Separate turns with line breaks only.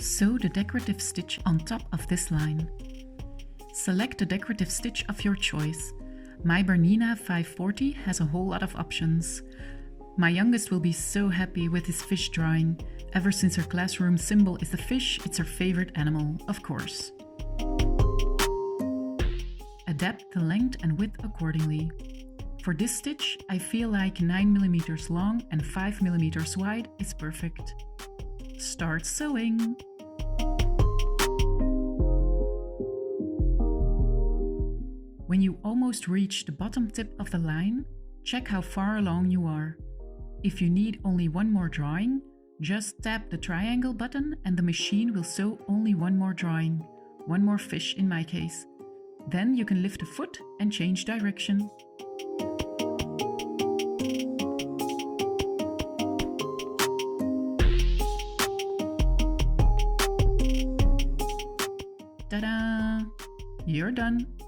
Sew the decorative stitch on top of this line. Select the decorative stitch of your choice. My Bernina 540 has a whole lot of options. My youngest will be so happy with his fish drawing. Ever since her classroom symbol is the fish, it's her favorite animal, of course. Adapt the length and width accordingly. For this stitch, I feel like 9 mm long and 5 mm wide is perfect. Start sewing! When you almost reach the bottom tip of the line, check how far along you are. If you need only one more drawing, just tap the triangle button and the machine will sew only one more drawing, one more fish in my case. Then you can lift a foot and change direction. Ta-da! You're done!